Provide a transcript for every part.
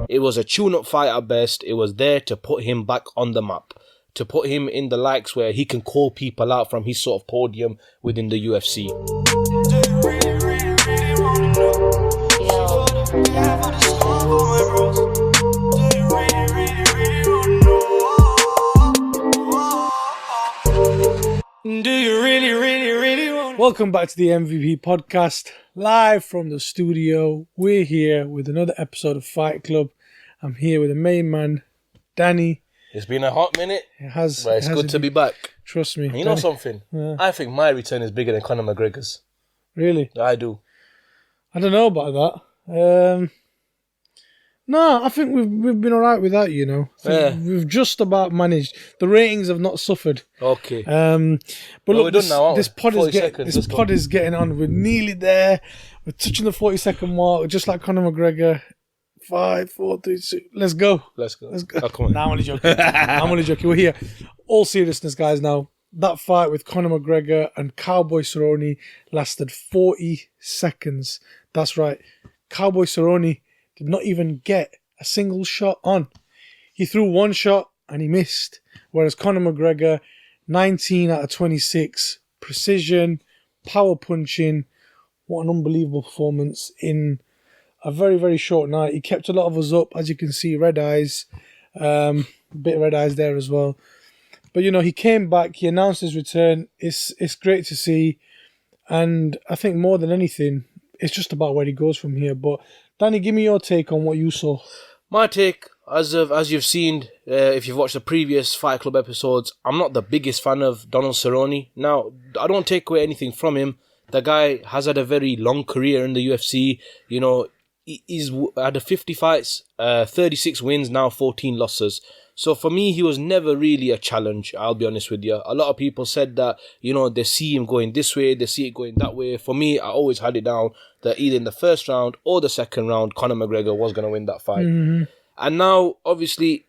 It was a tune-up fight at best. It was there to put him back on the map, to put him in the likes where he can call people out from his sort of podium within the UFC. Do you really, really, really want? Welcome back to the MVP podcast, live from the studio. We're here with another episode of Fight Club. I'm here with the main man, Danny. It's been a hot minute, but it's good to be back. Trust me. And you know something? Yeah. I think my return is bigger than Connor McGregor's. Really? I do. I don't know about that. No, I think we've been all right with that, you know. We've just about managed. The ratings have not suffered. Okay. But look, this pod is getting on. We're nearly there. We're touching the 40-second mark, just like Connor McGregor. 5, 4, 3, 2. Let's go. Oh, come on. Nah, I'm only joking. We're here. All seriousness, guys, now. That fight with Connor McGregor and Cowboy Cerrone lasted 40 seconds. That's right. Cowboy Cerrone did not even get a single shot on. He threw one shot and he missed. Whereas Connor McGregor, 19 out of 26. Precision, power punching. What an unbelievable performance in a very, very short night. He kept a lot of us up, as you can see, red eyes. A bit of red eyes there as well. But, you know, he came back. He announced his return. It's great to see. And I think more than anything, it's just about where he goes from here. But Danny, give me your take on what you saw. My take, as you've seen, if you've watched the previous Fight Club episodes, I'm not the biggest fan of Donald Cerrone. Now, I don't take away anything from him. The guy has had a very long career in the UFC. You know, he's had 50 fights, 36 wins, now 14 losses. So for me, he was never really a challenge, I'll be honest with you. A lot of people said that, you know, they see him going this way, they see it going that way. For me, I always had it down that either in the first round or the second round, Conor McGregor was going to win that fight. Mm-hmm. And now, obviously,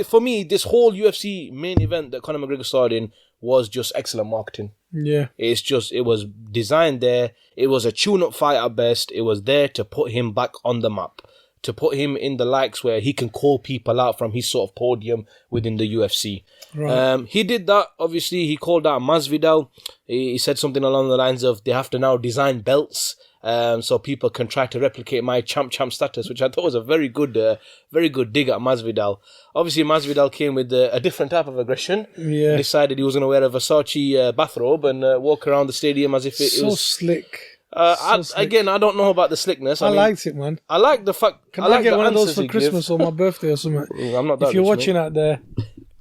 for me, this whole UFC main event that Conor McGregor started in was just excellent marketing. Yeah. It was designed there. It was a tune-up fight at best. It was there to put him back on the map, to put him in the likes where he can call people out from his sort of podium within the UFC. Right. He did that. Obviously, he called out Masvidal. He said something along the lines of they have to now design belts so people can try to replicate my champ status, which I thought was a very good dig at Masvidal. Obviously, Masvidal came with a different type of aggression. Yeah. Decided he was going to wear a Versace bathrobe and walk around the stadium as if it was... slick. Again, I don't know about the slickness. I liked it, man. I like the fact... Can I get one of those for Christmas or my birthday or something? I'm not that If you're rich, watching mate. out there,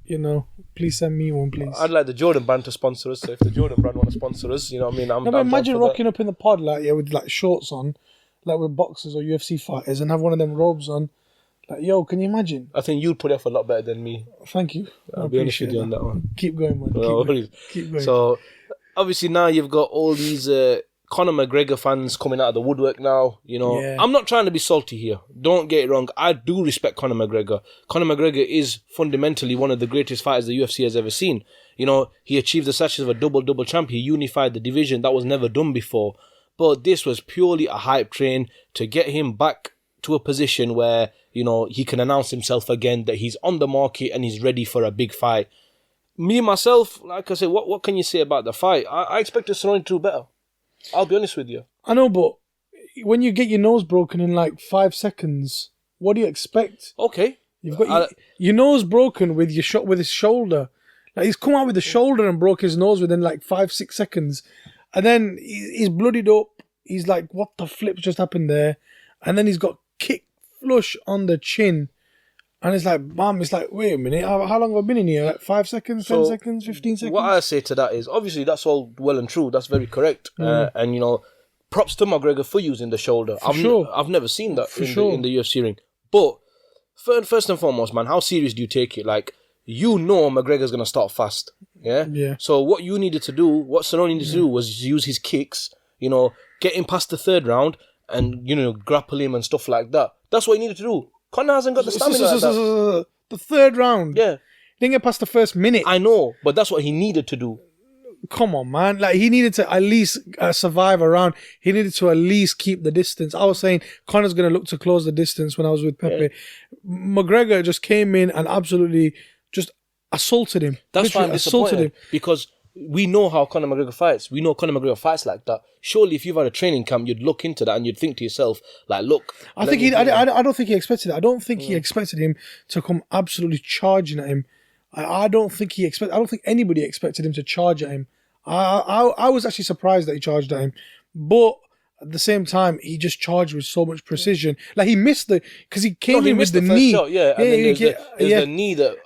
you know, please send me one, please. I'd like the Jordan brand to sponsor us. So if the Jordan brand want to sponsor us, you know what I mean? I'm imagine rocking up in the pod with like shorts on, like with boxers or UFC fighters, and have one of them robes on. Like, yo, can you imagine? I think you'd put it off a lot better than me. Thank you. I'll be honest with you on that one. Keep going, man. Keep going. So, obviously now you've got all these Conor McGregor fans coming out of the woodwork now. You know, yeah. I'm not trying to be salty here. Don't get it wrong. I do respect Conor McGregor. Conor McGregor is fundamentally one of the greatest fighters the UFC has ever seen. You know, he achieved the status of a double champ. He unified the division. That was never done before. But this was purely a hype train to get him back to a position where, you know, he can announce himself again, that he's on the market and he's ready for a big fight. Me, myself, like I said, what can you say about the fight? I expected Cerrone to do better. I'll be honest with you. I know, but when you get your nose broken in like 5 seconds, what do you expect? Okay. You've got your nose broken with his shoulder. Like, he's come out with the shoulder and broke his nose within like 5-6 seconds. And then he's bloodied up. He's like, what the flip just happened there? And then he's got kick flush on the chin. And it's like, bam, it's like, wait a minute, how long have I been in here? Like 5 seconds, 10 seconds, 15 seconds? What I say to that is, obviously, that's all well and true. That's very correct. And, you know, props to McGregor for using the shoulder. I've never seen that in the UFC ring. But, first and foremost, man, how serious do you take it? Like, you know McGregor's going to start fast. Yeah? So what you needed to do, what Cerrone needed to do was use his kicks, you know, get him past the third round and, you know, grapple him and stuff like that. That's what he needed to do. Connor hasn't got the stamina like that. The third round? Yeah. Didn't get past the first minute. I know, but that's what he needed to do. come on, man. Like, he needed to at least survive a round. He needed to at least keep the distance. I was saying Connor's going to look to close the distance when I was with Pepe. Yeah. McGregor just came in and absolutely just assaulted him. That's why I'm Literally disappointed, because we know how Conor McGregor fights. We know Conor McGregor fights like that. Surely, if you've had a training camp, you'd look into that and you'd think to yourself, like, look. I don't think he expected it. I don't think he expected him to come absolutely charging at him. I don't think anybody expected him to charge at him. I was actually surprised that he charged at him, but at the same time, he just charged with so much precision. Like, he missed because he came in with the knee. Shot, yeah. And then there's the knee that,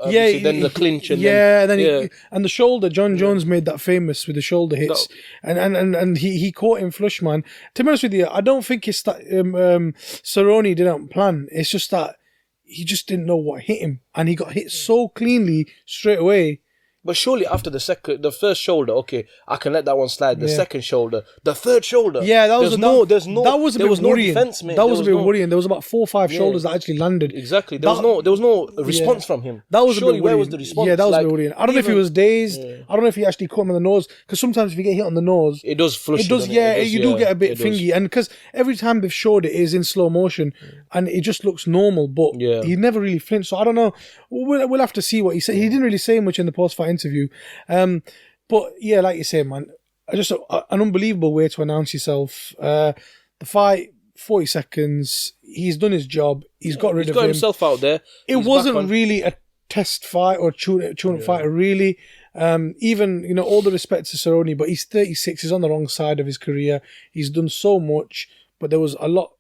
then the clinch, and and the shoulder. John Jones made that famous with the shoulder hits, and he caught him flush, man. To be honest with you, I don't think it's that Cerrone didn't plan. It's just that he just didn't know what hit him, and he got hit so cleanly straight away. But surely after the first shoulder, okay, I can let that one slide. The second shoulder, the third shoulder. Yeah, that was no worrying. defense, mate. That was a bit worrying. There was about 4 or 5 shoulders that actually landed. Exactly. There was no response from him. That was surely a bit where worrying. was the response? Yeah, that was a bit worrying. I don't know if he was dazed. I don't know if he actually caught him in the nose, because sometimes if you get hit on the nose, it does flush. You do get a bit thingy, and because every time they've showed it is in slow motion, and it just looks normal, but he never really flinched. So I don't know. We'll have to see what he said. He didn't really say much in the post-fight interview. But yeah, like you say, man, just an unbelievable way to announce yourself. The fight, 40 seconds. He's done his job. He's got rid of him. He's got himself out there. It wasn't really a test fight or tune-up fight, really. Even, all the respect to Cerrone, but he's 36. He's on the wrong side of his career. He's done so much, but there was a lot,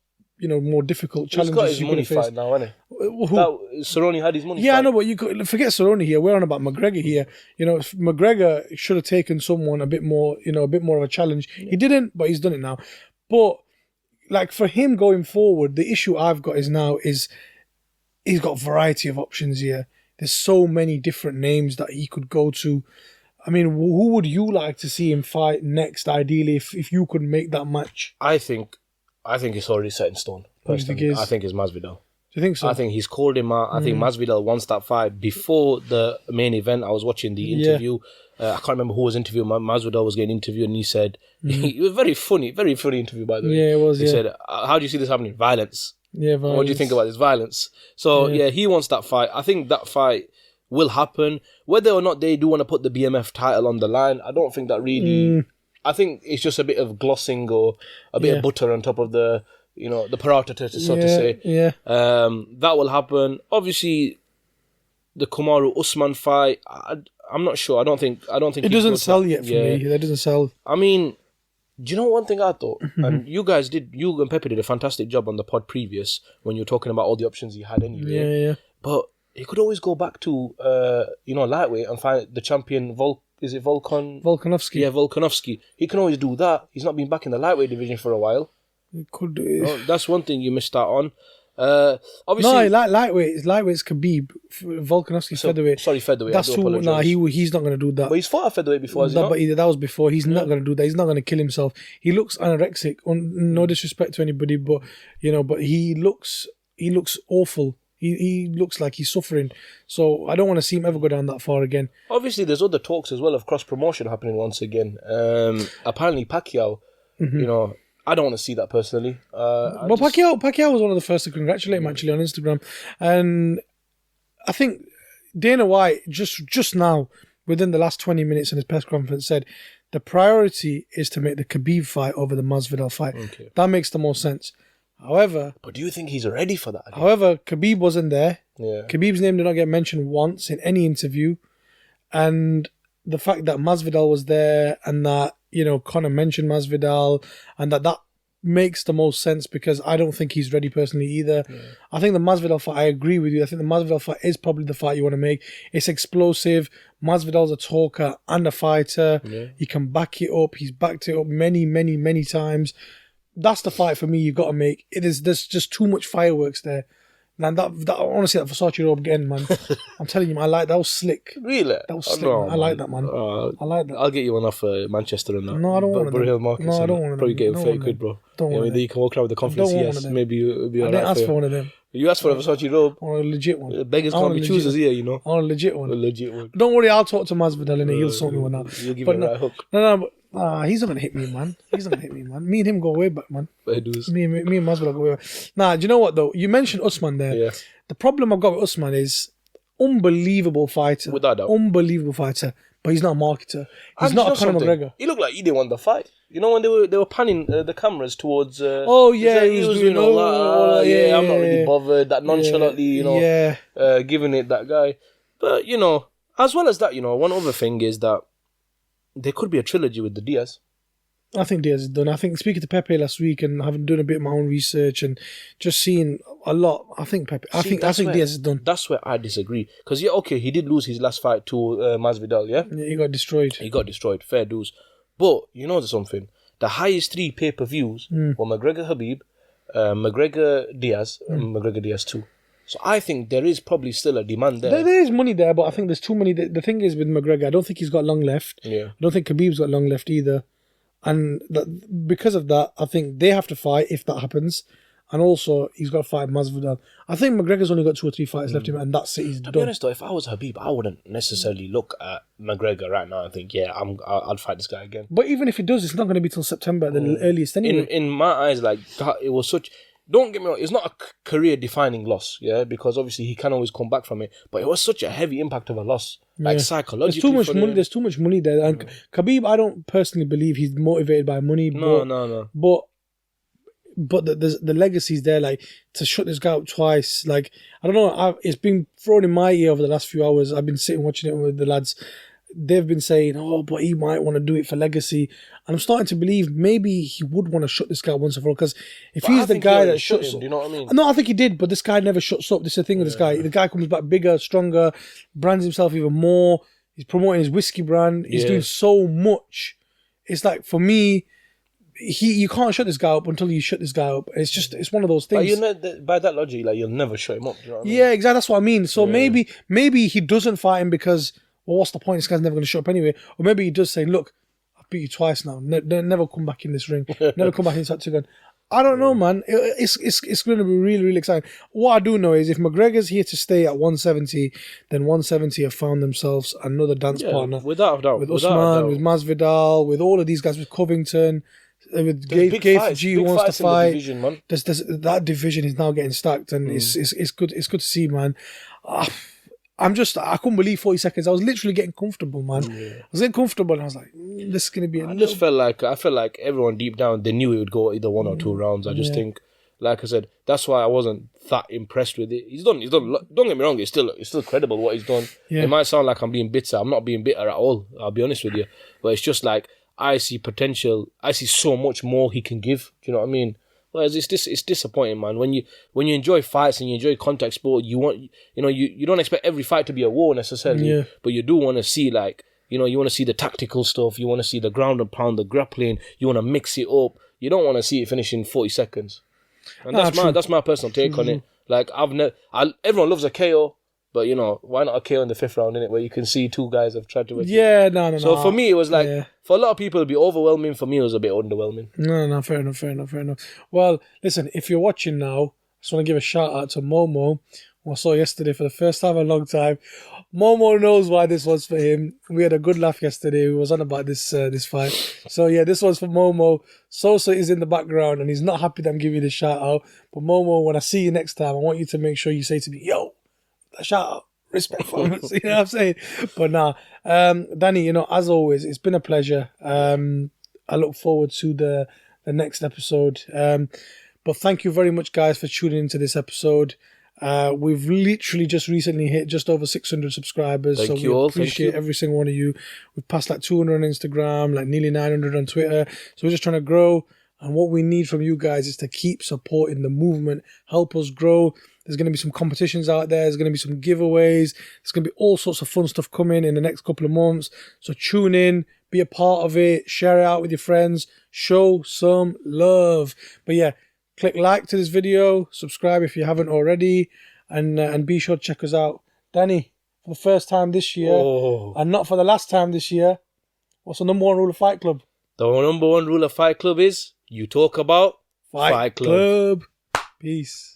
more difficult challenges. He's got his money fight now, hasn't he? Cerrone had his money fight. Yeah, I know, but you could forget Cerrone here. We're on about McGregor here. If McGregor should have taken someone a bit more of a challenge. He didn't, but he's done it now. But, like, for him going forward, the issue I've got is he's got a variety of options here. There's so many different names that he could go to. I mean, who would you like to see him fight next, ideally, if you could make that match? I think it's already set in stone. Personally, I think it's Masvidal. Do you think so? I think he's called him out. I think Masvidal wants that fight. Before the main event, I was watching the interview. I can't remember who was interviewing. Masvidal was getting interviewed, and he said, it was very funny interview, by the way. Yeah, it was, He said, how do you see this happening? Violence. Yeah, violence. What do you think about this violence? So, he wants that fight. I think that fight will happen. Whether or not they do want to put the BMF title on the line, I don't think that really... I think it's just a bit of glossing or a bit of butter on top of the... the paratha, so to say. Yeah. That will happen. Obviously, the Kamaru Usman fight, I'm not sure. I don't think it doesn't sell yet for me. That doesn't sell. I mean, do you know one thing I thought? And you and Pepe did a fantastic job on the pod previous when you were talking about all the options you had anyway. Yeah. But he could always go back to lightweight and find the champion is it Volkanovski? Yeah, Volkanovski. He can always do that. He's not been back in the lightweight division for a while. Could do. That's one thing you missed out on. Obviously, lightweight's Khabib. Volkanovski's featherweight. Sorry, featherweight. That's who. He's not going to do that. But he's fought a featherweight before, hasn't he? But that was before. He's not going to do that. He's not going to kill himself. He looks anorexic. No disrespect to anybody, but but he looks awful. He looks like he's suffering. So I don't want to see him ever go down that far again. Obviously, there's other talks as well of cross promotion happening once again. Apparently, Pacquiao. I don't want to see that personally. Pacquiao was one of the first to congratulate him actually on Instagram, and I think Dana White just now within the last 20 minutes in his press conference said the priority is to make the Khabib fight over the Masvidal fight. Okay. That makes the most sense. However, but do you think he's ready for that? However, Khabib wasn't there. Yeah. Khabib's name did not get mentioned once in any interview, and the fact that Masvidal was there and that Connor mentioned Masvidal and that makes the most sense because I don't think he's ready personally either. Yeah. I think the Masvidal fight, I agree with you. I think the Masvidal fight is probably the fight you want to make. It's explosive. Masvidal's a talker and a fighter. Yeah. He can back it up. He's backed it up many, many, many times. That's the fight for me you've got to make. There's just too much fireworks there. Man, that I want to see that Versace robe again, man. I'm telling you, man, I like that. Was slick. Really? That was slick. Man. I like that, man. I like that. I'll get you one off Manchester and that. No, I don't want Burhill them. Markets. No, I don't want them. Probably get I don't 30 want quid, them. bro. Don't want them. You can walk around with the confidence. don't want Yes, them. maybe it'll be I alright. didn't ask for one of them. You asked for a Versace robe. I want a legit one. Beggars I want can't a be legit choosers one. here, you know. I want a legit one. A legit one. Don't worry, I'll talk to Masvidal and he'll sort me one out. You'll give But me a right hook. No, but he's not gonna hit me, man. He's not gonna hit me, man. Me and him go way back, man. Fair dues. Me and Masvidal go way back. Nah, do you know what though? You mentioned Usman there. Yeah. The problem I've got with Usman is unbelievable fighter. Without doubt. Unbelievable fighter. But he's not a marketer. He's And not you a know Conor something? McGregor. He looked like he didn't want the fight. You know when they were panning the cameras towards. Oh yeah, he was doing all that. Yeah, I'm not really bothered. That nonchalantly, you know, giving it that guy. But you know, as well as that, you know, one other thing is that there could be a trilogy with the Diaz. I think Diaz is done. I think speaking to Pepe last week and having done a bit of my own research and just seeing a lot, I think Pepe. I think Diaz is done. That's where I disagree. Because yeah, okay, he did lose his last fight to Masvidal. Yeah, He got destroyed. he got destroyed. Fair dues. But you know something. The highest 3 pay-per-views were McGregor Habib, McGregor Diaz, and McGregor Diaz 2. So I think there is probably still a demand there. There is money there, but I think there's too many. The thing is with McGregor, I don't think he's got long left. Yeah. I don't think Khabib's got long left either. And because of that, I think they have to fight if that happens. And also, he's got to fight Masvidal. I think McGregor's only got 2 or 3 fights left in him, and that's it. He's To done. be honest though, if I was Habib, I wouldn't necessarily look at McGregor right now and think, yeah, I'll fight this guy again. But even if he does, it's not going to be till September at the earliest anyway. In my eyes, like that, it was such. Don't get me wrong, it's not a career-defining loss, yeah, because obviously he can always come back from it. But it was such a heavy impact of a loss, like psychologically. There's too much money. There's too much money there. And Khabib, I don't personally believe he's motivated by money. No. But the legacy's there, like to shut this guy up twice. Like I don't know, it's been thrown in my ear over the last few hours. I've been sitting watching it with the lads. They've been saying, "Oh, but he might want to do it for legacy," and I'm starting to believe maybe he would want to shut this guy once and for all. Because if he's the guy that shuts him, do you know what I mean? No, I think he did, but this guy never shuts up. This is the thing with this guy. The guy comes back bigger, stronger, brands himself even more. He's promoting his whiskey brand. He's doing so much. It's like for me. You can't shut this guy up until you shut this guy up. It's one of those things. But by that logic, like you'll never shut him up. Do you know what I mean? Yeah, exactly. That's what I mean. So maybe he doesn't fight him because, well, what's the point? This guy's never going to shut up anyway. Or maybe he does say, look, I've beat you twice now. Never come back in this ring. Never come back in this octagon. I don't know, man. It's going to be really, really exciting. What I do know is if McGregor's here to stay at 170, then 170 have found themselves another dance partner. Without a doubt. With Usman, with Masvidal, with all of these guys, with Covington. With Gaethje who wants to fight. Division, man. That division is now getting stacked, and it's good. It's good to see, man. I couldn't believe 40 seconds. I was literally getting comfortable, man. I was getting comfortable, and I was like, "This is gonna be." I felt like everyone deep down they knew it would go either 1 or 2 rounds. I just think, like I said, that's why I wasn't that impressed with it. He's done. Don't get me wrong. It's still credible what he's done. Yeah. It might sound like I'm being bitter. I'm not being bitter at all. I'll be honest with you, but it's just like. I see potential. I see so much more he can give. Do you know what I mean? Whereas it's disappointing, man. When you enjoy fights and you enjoy contact sport, you don't expect every fight to be a war necessarily, but you do want to see you want to see the tactical stuff. You want to see the ground and pound, the grappling. You want to mix it up. You don't want to see it finish in 40 seconds. And that's my personal take on it. Like everyone loves a KO. But, why not a KO in the 5th round, innit? Where you can see 2 guys have tried to win. Yeah, no. So for me, it was like, for a lot of people, it'd be overwhelming. For me, it was a bit underwhelming. No, fair enough. Well, listen, if you're watching now, I just want to give a shout out to Momo, who I saw yesterday for the first time in a long time. Momo knows why this was for him. We had a good laugh yesterday. We was on about this fight. So, yeah, this was for Momo. Sosa is in the background, and he's not happy that I'm giving you this shout out. But Momo, when I see you next time, I want you to make sure you say to me, yo, shout out, respect for us, you know what I'm saying? But Danny, as always, it's been a pleasure. I look forward to the next episode. But thank you very much, guys, for tuning into this episode. We've literally just recently hit just over 600 subscribers. Thank so you we all. appreciate every single one of you. We've passed 200 on Instagram, nearly 900 on Twitter. So we're just trying to grow. And what we need from you guys is to keep supporting the movement, help us grow. There's going to be some competitions out there. There's going to be some giveaways. There's going to be all sorts of fun stuff coming in the next couple of months. So tune in, be a part of it, share it out with your friends, show some love. But yeah, Click like to this video, subscribe if you haven't already, and be sure to check us out. Danny, for the first time this year, and not for the last time this year, what's the number one rule of Fight Club? The number one rule of Fight Club is you talk about Fight Club. Peace.